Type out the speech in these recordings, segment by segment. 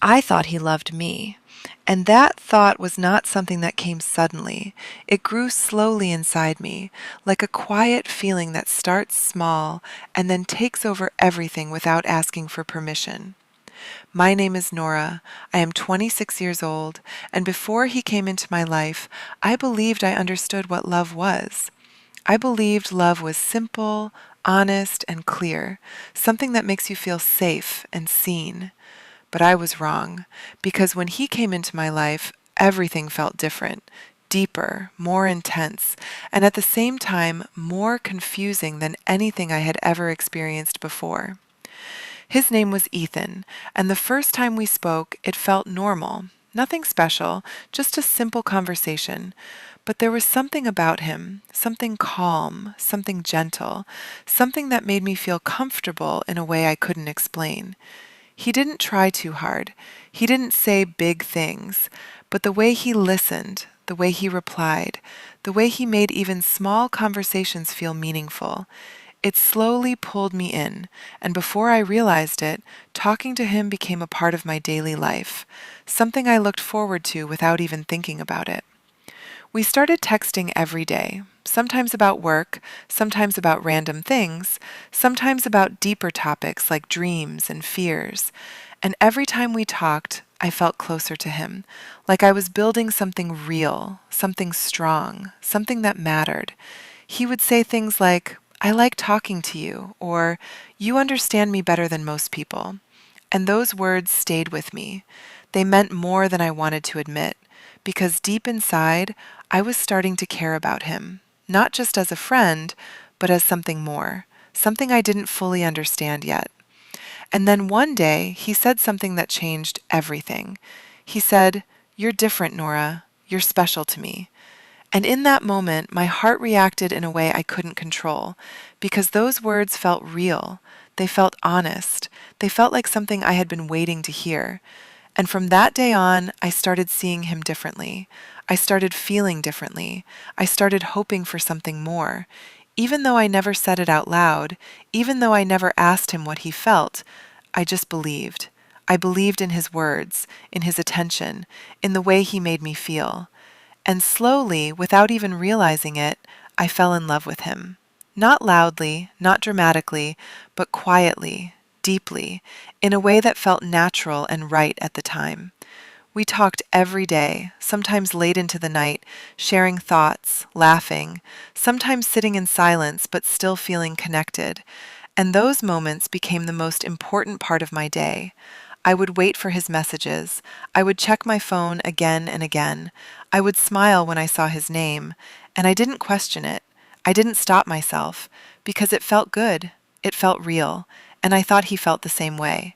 I thought he loved me. And that thought was not something that came suddenly. It grew slowly inside me, like a quiet feeling that starts small and then takes over everything without asking for permission. My name is Nora. I am 26 years old, and before he came into my life, I believed I understood what love was. I believed love was simple, honest, and clear, something that makes you feel safe and seen. But I was wrong, because when he came into my life, everything felt different, deeper, more intense, and at the same time, more confusing than anything I had ever experienced before. His name was Ethan, and the first time we spoke, it felt normal. Nothing special, just a simple conversation. But there was something about him, something calm, something gentle, something that made me feel comfortable in a way I couldn't explain. He didn't try too hard. He didn't say big things, but the way he listened, the way he replied, the way he made even small conversations feel meaningful, it slowly pulled me in, and before I realized it, talking to him became a part of my daily life, something I looked forward to without even thinking about it. We started texting every day, sometimes about work, sometimes about random things, sometimes about deeper topics like dreams and fears. And every time we talked, I felt closer to him, like I was building something real, something strong, something that mattered. He would say things like, I like talking to you, or you understand me better than most people. And those words stayed with me. They meant more than I wanted to admit, because deep inside, I was starting to care about him, not just as a friend, but as something more, something I didn't fully understand yet. And then one day, he said something that changed everything. He said, You're different, Nora. You're special to me. And in that moment, my heart reacted in a way I couldn't control, because those words felt real. They felt honest. They felt like something I had been waiting to hear. And from that day on, I started seeing him differently. I started feeling differently. I started hoping for something more. Even though I never said it out loud, even though I never asked him what he felt, I just believed. I believed in his words, in his attention, in the way he made me feel. And slowly, without even realizing it, I fell in love with him. Not loudly, not dramatically, but quietly, deeply, in a way that felt natural and right at the time. We talked every day, sometimes late into the night, sharing thoughts, laughing, sometimes sitting in silence but still feeling connected. And those moments became the most important part of my day. I would wait for his messages. I would check my phone again and again. I would smile when I saw his name, and I didn't question it. I didn't stop myself, because it felt good. It felt real, and I thought he felt the same way.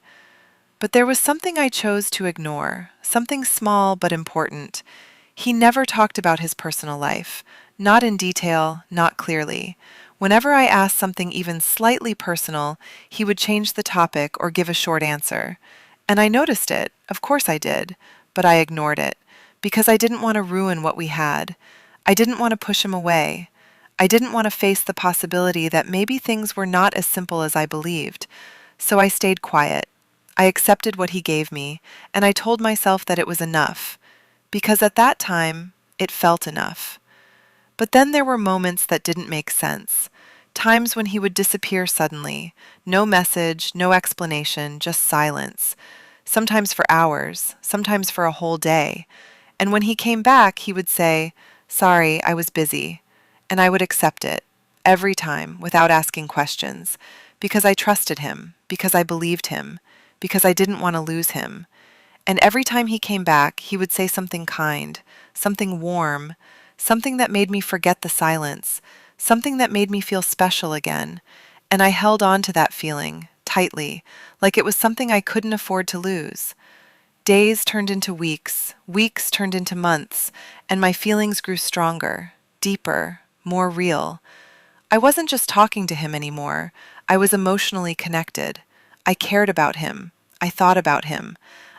But there was something I chose to ignore, something small but important. He never talked about his personal life, not in detail, not clearly. Whenever I asked something even slightly personal, he would change the topic or give a short answer. And I noticed it, of course I did, but I ignored it, because I didn't want to ruin what we had. I didn't want to push him away. I didn't want to face the possibility that maybe things were not as simple as I believed. So I stayed quiet. I accepted what he gave me, and I told myself that it was enough, because at that time, it felt enough. But then there were moments that didn't make sense. Times when he would disappear suddenly. No message, no explanation, just silence. Sometimes for hours, sometimes for a whole day. And when he came back, he would say, Sorry, I was busy. And I would accept it, every time, without asking questions, because I trusted him, because I believed him, because I didn't want to lose him. And every time he came back, he would say something kind, something warm, something that made me forget the silence, something that made me feel special again. And I held on to that feeling, tightly, like it was something I couldn't afford to lose. Days turned into weeks, weeks turned into months, and my feelings grew stronger, deeper, more real. I wasn't just talking to him anymore. I was emotionally connected. I cared about him. I thought about him.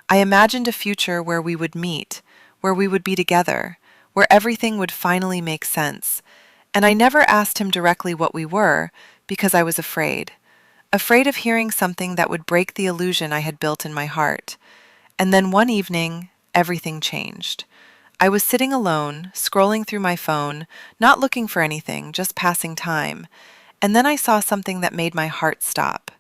I imagined a future where we would meet, where we would be together, where everything would finally make sense. And I never asked him directly what we were because I was afraid. Afraid of hearing something that would break the illusion I had built in my heart. And then one evening, everything changed. I was sitting alone, scrolling through my phone, not looking for anything, just passing time. And then I saw something that made my heart stop.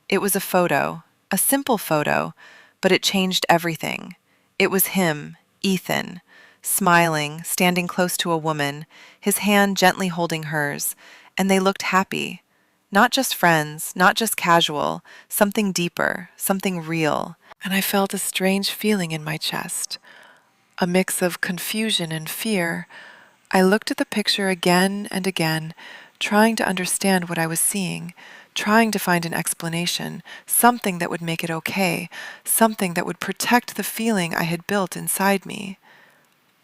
It was a photo, a simple photo, but it changed everything. It was him, Ethan, smiling, standing close to a woman, his hand gently holding hers, and they looked happy. Not just friends, not just casual, something deeper, something real. And I felt a strange feeling in my chest, a mix of confusion and fear. I looked at the picture again and again, trying to understand what I was seeing, trying to find an explanation, something that would make it okay, something that would protect the feeling I had built inside me.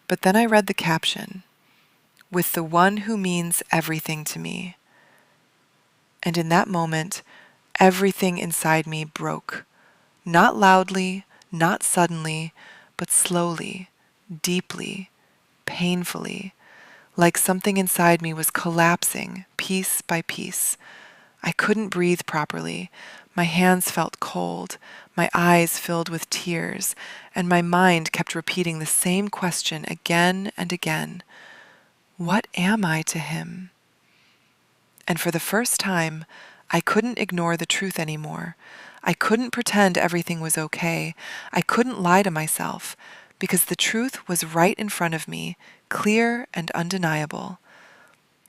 But then I read the caption, "With the one who means everything to me." And in that moment, everything inside me broke. Not loudly, not suddenly, but slowly, deeply, painfully, like something inside me was collapsing piece by piece. I couldn't breathe properly. My hands felt cold, my eyes filled with tears, and my mind kept repeating the same question again and again. What am I to him? And for the first time, I couldn't ignore the truth anymore. I couldn't pretend everything was okay. I couldn't lie to myself, because the truth was right in front of me, clear and undeniable.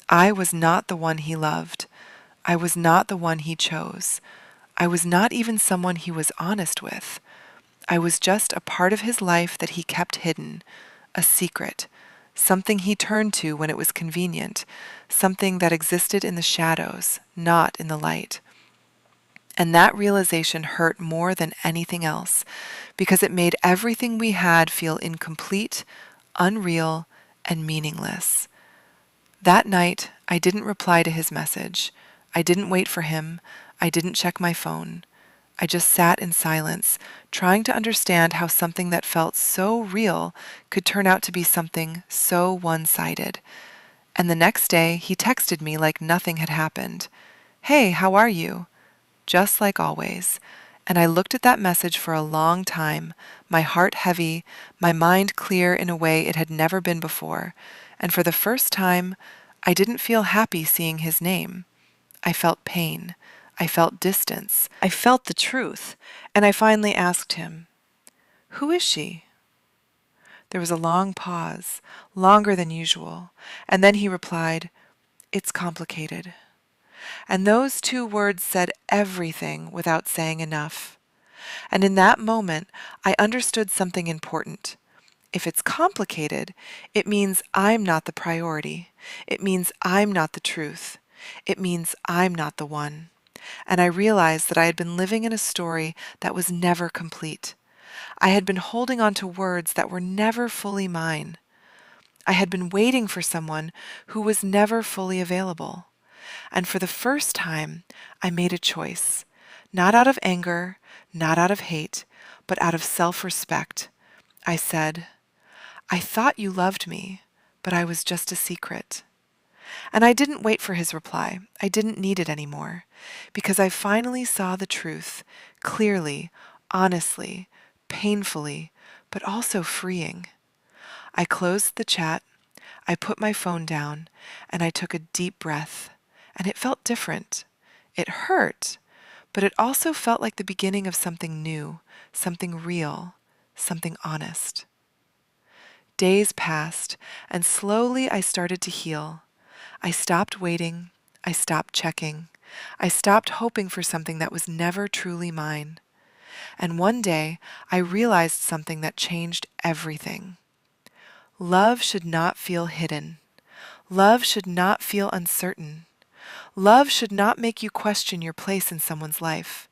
I was not the one he loved. I was not the one he chose. I was not even someone he was honest with. I was just a part of his life that he kept hidden, a secret, something he turned to when it was convenient, something that existed in the shadows, not in the light. And that realization hurt more than anything else, because it made everything we had feel incomplete, unreal, and meaningless. That night, I didn't reply to his message. I didn't wait for him. I didn't check my phone. I just sat in silence, trying to understand how something that felt so real could turn out to be something so one-sided. And the next day, he texted me like nothing had happened. "Hey, how are you?" Just like always. And I looked at that message for a long time, my heart heavy, my mind clear in a way it had never been before. And for the first time, I didn't feel happy seeing his name. I felt pain. I felt distance. I felt the truth. And I finally asked him, "Who is she?" There was a long pause, longer than usual, and then he replied, "It's complicated." And those two words said everything without saying enough. And in that moment, I understood something important. If it's complicated, it means I'm not the priority. It means I'm not the truth. It means I'm not the one. And I realized that I had been living in a story that was never complete. I had been holding on to words that were never fully mine. I had been waiting for someone who was never fully available. And for the first time, I made a choice, not out of anger, not out of hate, but out of self-respect. I said, "I thought you loved me, but I was just a secret." And I didn't wait for his reply. I didn't need it anymore, because I finally saw the truth, clearly, honestly, painfully, but also freeing. I closed the chat, I put my phone down, and I took a deep breath. And it felt different. It hurt, but it also felt like the beginning of something new, something real, something honest. Days passed, and slowly I started to heal. I stopped waiting. I stopped checking. I stopped hoping for something that was never truly mine. And one day, I realized something that changed everything. Love should not feel hidden. Love should not feel uncertain. Love should not make you question your place in someone's life.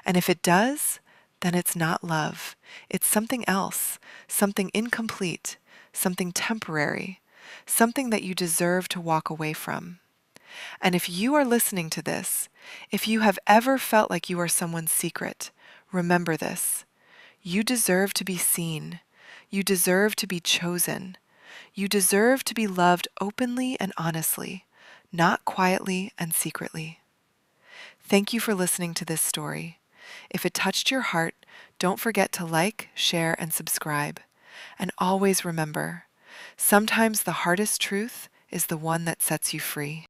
And if it does, then it's not love. It's something else, something incomplete, something temporary, something that you deserve to walk away from. And if you are listening to this, if you have ever felt like you are someone's secret, remember this. You deserve to be seen. You deserve to be chosen. You deserve to be loved openly and honestly, not quietly and secretly. Thank you for listening to this story. If it touched your heart, don't forget to like, share, and subscribe. And always remember, sometimes the hardest truth is the one that sets you free.